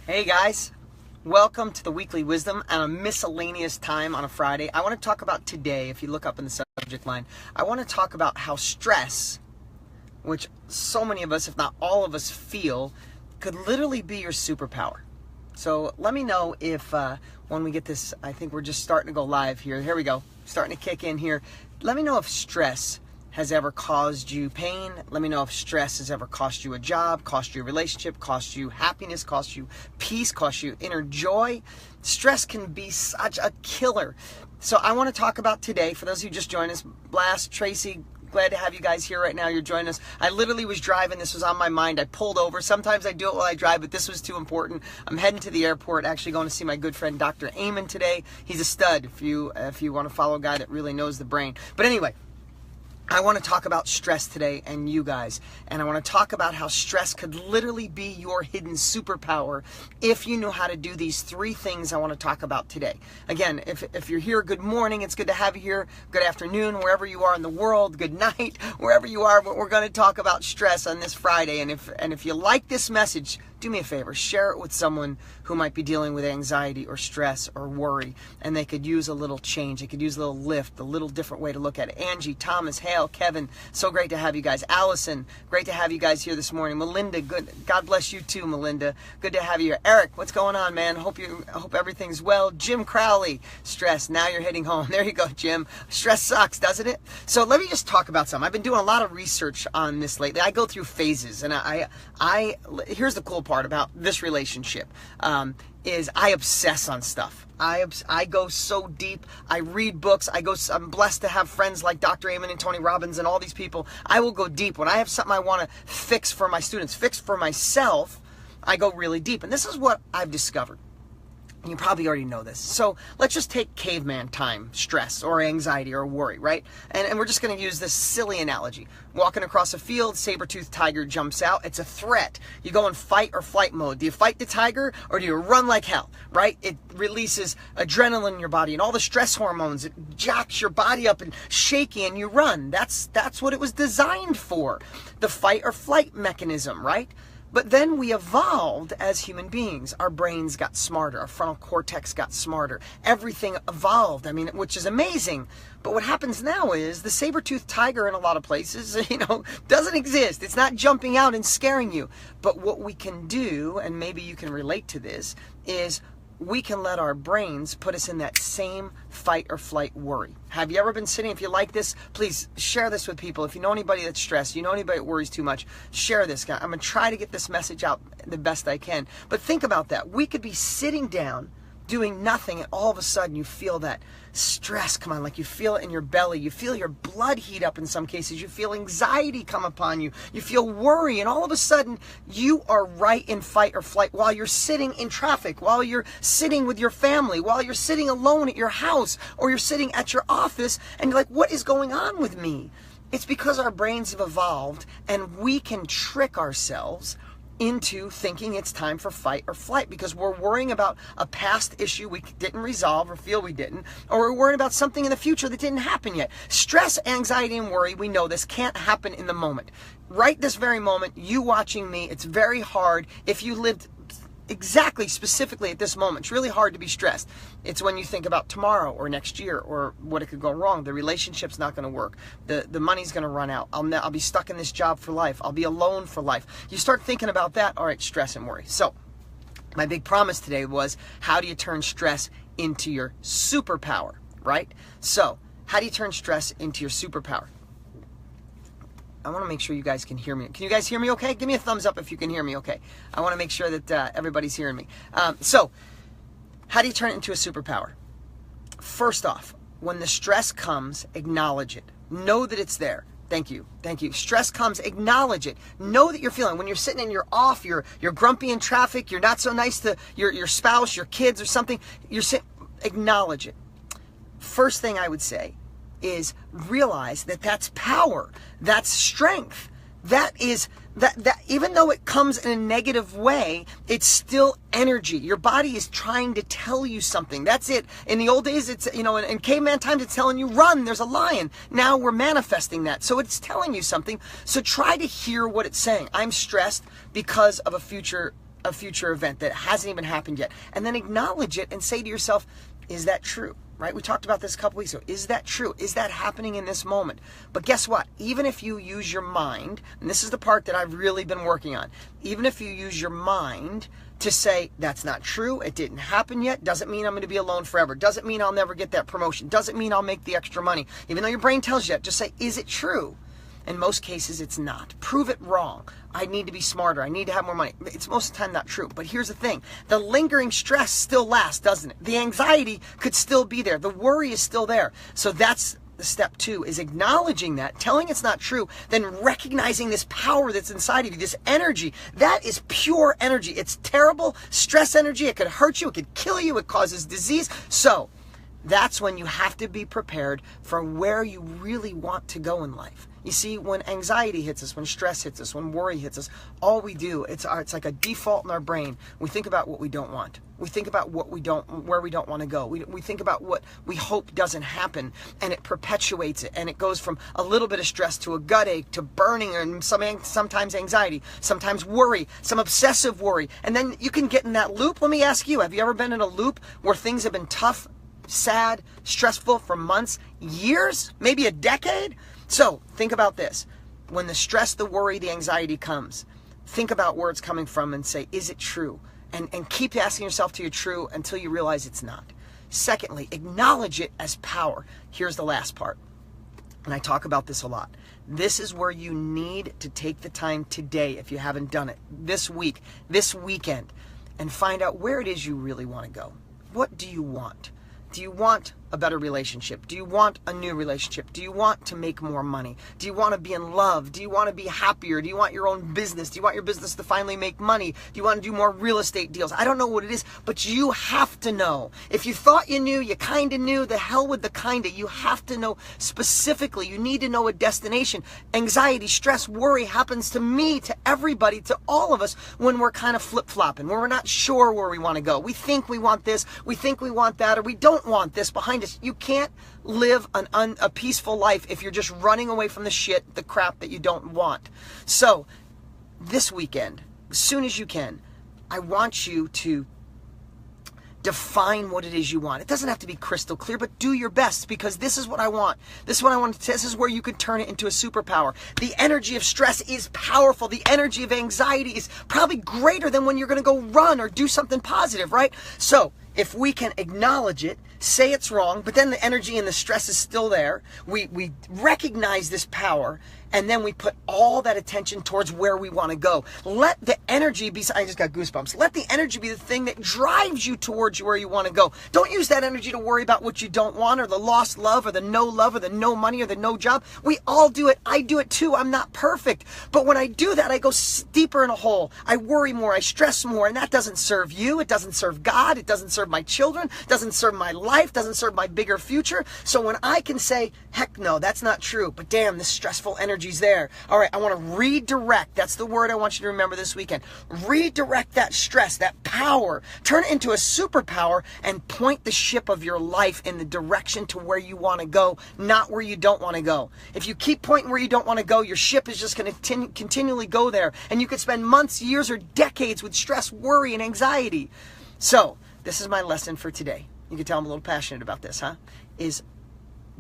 Hey guys, welcome to the Weekly Wisdom and a miscellaneous time on a Friday. I want to talk about today, if you look up in the subject line, I want to talk about how stress, which so many of us, if not all of us, feel, could literally be your superpower. So let me know if when we get this, I think we're just starting to go live here. Here we go, starting to kick in here. Let me know if stress has ever caused you pain. Let me know if stress has ever cost you a job, cost you a relationship, cost you happiness, cost you peace, cost you inner joy. Stress can be such a killer. So I want to talk about today, for those who just joined us, Blast, Tracy, glad to have you guys here right now. You're joining us. I literally was driving. This was on my mind. I pulled over. Sometimes I do it while I drive, but this was too important. I'm heading to the airport, actually going to see my good friend Dr. Amen today. He's a stud if you want to follow a guy that really knows the brain. But anyway, I want to talk about stress today and you guys, and I want to talk about how stress could literally be your hidden superpower if you know how to do these three things I want to talk about today. Again, if you're here, good morning. It's good to have you here. Good afternoon, wherever you are in the world. Good night, wherever you are. But we're going to talk about stress on this Friday, and if you like this message, do me a favor, share it with someone who might be dealing with anxiety or stress or worry, and they could use a little change. They could use a little lift, a little different way to look at it. Angie, Thomas, Hale, Kevin, so great to have you guys. Allison, great to have you guys here this morning. Melinda, good. God bless you too, Melinda. Good to have you here. Eric, what's going on, man? Hope everything's well. Jim Crowley, stress. Now you're hitting home. There you go, Jim. Stress sucks, doesn't it? So let me just talk about something. I've been doing a lot of research on this lately. I go through phases, and here's the cool part about this relationship is I obsess on stuff. I go so deep. I read books. I'm blessed to have friends like Dr. Amen and Tony Robbins and all these people. I will go deep. When I have something I want to fix for my students, fix for myself, I go really deep. And this is what I've discovered. You probably already know this. So let's just take caveman time, stress or anxiety or worry, right? And we're just going to use this silly analogy. Walking across a field, saber-toothed tiger jumps out. It's a threat. You go in fight or flight mode. Do you fight the tiger or do you run like hell, right? It releases adrenaline in your body and all the stress hormones. It jacks your body up and shaky and you run. That's what it was designed for. The fight or flight mechanism, right? But then we evolved as human beings. Our brains got smarter. Our frontal cortex got smarter. Everything evolved, which is amazing. But what happens now is the saber-toothed tiger in a lot of places, doesn't exist. It's not jumping out and scaring you. But what we can do, and maybe you can relate to this, is we can let our brains put us in that same fight or flight worry. Have you ever been sitting, if you like this, please share this with people. If you know anybody that's stressed, you know anybody that worries too much, share this. I'm going to try to get this message out the best I can. But think about that. We could be sitting down doing nothing, and all of a sudden you feel that stress come on, like you feel it in your belly. You feel your blood heat up in some cases. You feel anxiety come upon you. You feel worry, and all of a sudden you are right in fight or flight while you're sitting in traffic, while you're sitting with your family, while you're sitting alone at your house, or you're sitting at your office, and you're like, what is going on with me? It's because our brains have evolved, and we can trick ourselves into thinking it's time for fight or flight because we're worrying about a past issue we didn't resolve or feel we didn't, or we're worrying about something in the future that didn't happen yet. Stress, anxiety, and worry, we know this can't happen in the moment. Right this very moment, you watching me, it's very hard if you lived exactly, specifically at this moment. It's really hard to be stressed. It's when you think about tomorrow or next year or what it could go wrong. The relationship's not going to work. The money's going to run out. I'll be stuck in this job for life. I'll be alone for life. You start thinking about that, all right, stress and worry. So my big promise today was, how do you turn stress into your superpower, right? So how do you turn stress into your superpower? I want to make sure you guys can hear me. Can you guys hear me okay? Give me a thumbs up if you can hear me okay. I want to make sure that everybody's hearing me. So, how do you turn it into a superpower? First off, when the stress comes, acknowledge it. Know that it's there. Thank you. Thank you. Stress comes, acknowledge it. Know that you're feeling. When you're sitting and you're off, you're grumpy in traffic, you're not so nice to your spouse, your kids or something, acknowledge it. First thing I would say is realize that that's power, that's strength, that even though it comes in a negative way, it's still energy. Your body is trying to tell you something. That's it. In the old days, it's, in caveman times, it's telling you, run, there's a lion. Now we're manifesting that. So it's telling you something. So try to hear what it's saying. I'm stressed because of a future a future event that hasn't even happened yet. And then acknowledge it and say to yourself, is that true? Right? We talked about this a couple weeks ago. Is that true? Is that happening in this moment? But guess what? Even if you use your mind, and this is the part that I've really been working on, even if you use your mind to say, that's not true, it didn't happen yet, doesn't mean I'm going to be alone forever, doesn't mean I'll never get that promotion, doesn't mean I'll make the extra money. Even though your brain tells you that, just say, is it true? In most cases, it's not. Prove it wrong. I need to be smarter. I need to have more money. It's most of the time not true. But here's the thing. The lingering stress still lasts, doesn't it? The anxiety could still be there. The worry is still there. So that's the step 2, is acknowledging that, telling it's not true, then recognizing this power that's inside of you, this energy. That is pure energy. It's terrible stress energy. It could hurt you. It could kill you. It causes disease. So that's when you have to be prepared for where you really want to go in life. You see, when anxiety hits us, when stress hits us, when worry hits us, all we do, it's like a default in our brain. We think about what we don't want. We think about where we don't want to go. We think about what we hope doesn't happen, and it perpetuates it. And it goes from a little bit of stress to a gut ache to burning, and sometimes anxiety, sometimes worry, some obsessive worry. And then you can get in that loop. Let me ask you, have you ever been in a loop where things have been tough, sad, stressful for months, years, maybe a decade? So think about this. When the stress, the worry, the anxiety comes, think about where it's coming from and say, is it true? And keep asking yourself till you're true until you realize it's not. Secondly, acknowledge it as power. Here's the last part. And I talk about this a lot. This is where you need to take the time today, if you haven't done it, this week, this weekend, and find out where it is you really want to go. What do you want? Do you want a better relationship? Do you want a new relationship? Do you want to make more money? Do you want to be in love? Do you want to be happier? Do you want your own business? Do you want your business to finally make money? Do you want to do more real estate deals? I don't know what it is, but you have to know. If you thought you knew, you kind of knew, the hell with the kind of. You have to know specifically. You need to know a destination. Anxiety, stress, worry happens to me, to everybody, to all of us when we're kind of flip-flopping, when we're not sure where we want to go. We think we want this, we think we want that, or we don't want this behind us. You can't live a peaceful life if you're just running away from the shit, the crap that you don't want. So this weekend, as soon as you can, I want you to define what it is you want. It doesn't have to be crystal clear, but do your best, because this is what I want. This is what I want. This is where you could turn it into a superpower. The energy of stress is powerful. The energy of anxiety is probably greater than when you're going to go run or do something positive, right? So if we can acknowledge it, say it's wrong, but then the energy and the stress is still there, we recognize this power, and then we put all that attention towards where we want to go. Let the energy be, I just got goosebumps, let the energy be the thing that drives you towards where you want to go. Don't use that energy to worry about what you don't want, or the lost love, or the no no money, or the no job. We all do it. I do it too. I'm not perfect. But when I do that, I go deeper in a hole. I worry more. I stress more, and that doesn't serve you. It doesn't serve God. It doesn't serve my children. It doesn't serve my life. Doesn't serve my bigger future. So when I can say, heck no, that's not true, but damn, this stressful energy's there. All right, I want to redirect. That's the word I want you to remember this weekend. Redirect that stress, that power. Turn it into a superpower and point the ship of your life in the direction to where you want to go, not where you don't want to go. If you keep pointing where you don't want to go, your ship is just going to continually go there. And you could spend months, years, or decades with stress, worry, and anxiety. So this is my lesson for today. You can tell I'm a little passionate about this, huh? Is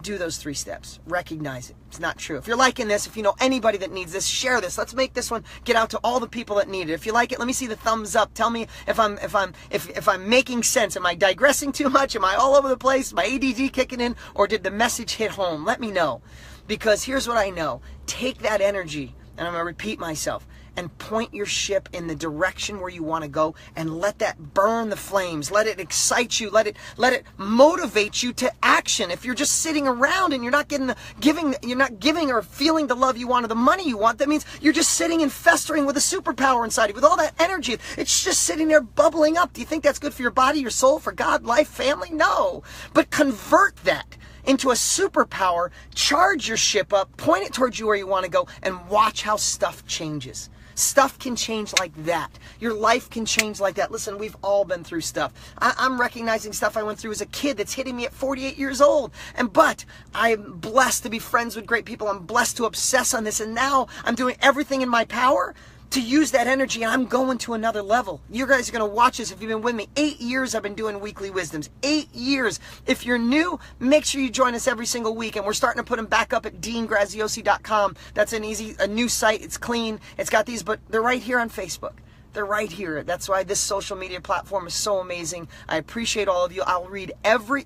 do those 3 steps. Recognize it. It's not true. If you're liking this, if you know anybody that needs this, share this. Let's make this one get out to all the people that need it. If you like it, let me see the thumbs up. Tell me if I'm making sense. Am I digressing too much? Am I all over the place? My ADD kicking in? Or did the message hit home? Let me know. Because here's what I know. Take that energy, and I'm going to repeat myself, and point your ship in the direction where you want to go, and let that burn the flames. Let it excite you. Let it motivate you to action. If you're just sitting around and you're not giving or feeling the love you want or the money you want, that means you're just sitting and festering with a superpower inside you, with all that energy. It's just sitting there bubbling up. Do you think that's good for your body, your soul, for God, life, family? No. But convert that into a superpower, charge your ship up, point it towards you where you want to go, and watch how stuff changes. Stuff can change like that. Your life can change like that. Listen, we've all been through stuff. I'm recognizing stuff I went through as a kid that's hitting me at 48 years old. But I'm blessed to be friends with great people. I'm blessed to obsess on this. And now I'm doing everything in my power to use that energy, and I'm going to another level. You guys are going to watch this if you've been with me. 8 years I've been doing Weekly Wisdoms. 8 years. If you're new, make sure you join us every single week, and we're starting to put them back up at deangraziosi.com. That's a new site. It's clean. It's got these, but they're right here on Facebook. They're right here. That's why this social media platform is so amazing. I appreciate all of you. I'll read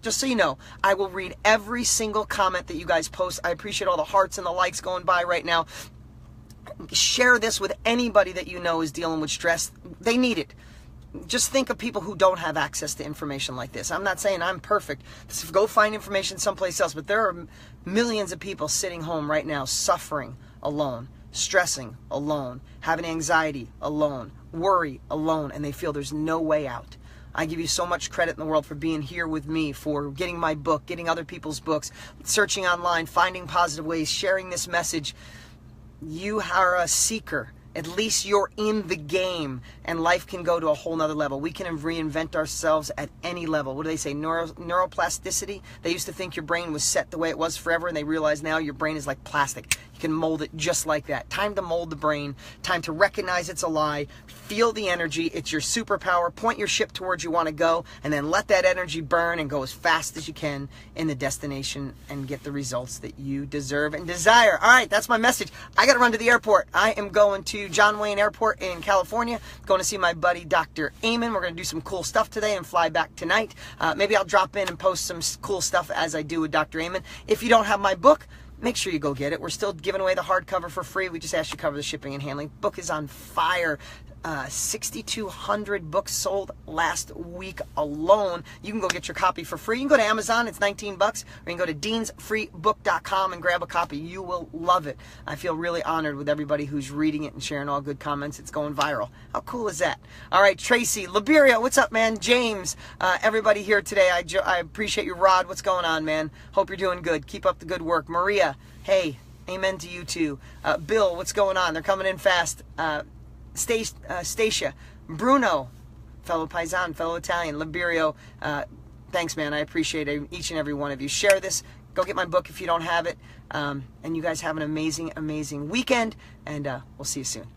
just so you know, I will read every single comment that you guys post. I appreciate all the hearts and the likes going by right now. Share this with anybody that you know is dealing with stress. They need it. Just think of people who don't have access to information like this. I'm not saying I'm perfect. Go find information someplace else, but there are millions of people sitting home right now suffering alone, stressing alone, having anxiety alone, worry alone, and they feel there's no way out. I give you so much credit in the world for being here with me, for getting my book, getting other people's books, searching online, finding positive ways, sharing this message. You are a seeker. At least you're in the game, and life can go to a whole nother level. We can reinvent ourselves at any level. What do they say? Neuroplasticity? They used to think your brain was set the way it was forever, and they realize now your brain is like plastic. You can mold it just like that. Time to mold the brain. Time to recognize it's a lie. Feel the energy. It's your superpower. Point your ship towards you want to go, and then let that energy burn and go as fast as you can in the destination and get the results that you deserve and desire. All right, that's my message. I got to run to the airport. I am going to John Wayne Airport in California, going to see my buddy Dr. Amen. We're going to do some cool stuff today and fly back tonight. Maybe I'll drop in and post some cool stuff as I do with Dr. Amen. If you don't have my book, make sure you go get it. We're still giving away the hardcover for free. We just asked you to cover the shipping and handling. Book is on fire. 6,200 books sold last week alone. You can go get your copy for free. You can go to Amazon. It's $19. Or you can go to deansfreebook.com and grab a copy. You will love it. I feel really honored with everybody who's reading it and sharing all good comments. It's going viral. How cool is that? All right, Tracy, Liberia, what's up, man? James, everybody here today. I appreciate you. Rod, what's going on, man? Hope you're doing good. Keep up the good work. Maria, hey, amen to you too. Bill, what's going on? They're coming in fast. Stacia, Bruno, fellow Paisan, fellow Italian, Liberio, thanks, man. I appreciate each and every one of you. Share this. Go get my book if you don't have it. And you guys have an amazing, amazing weekend, and we'll see you soon.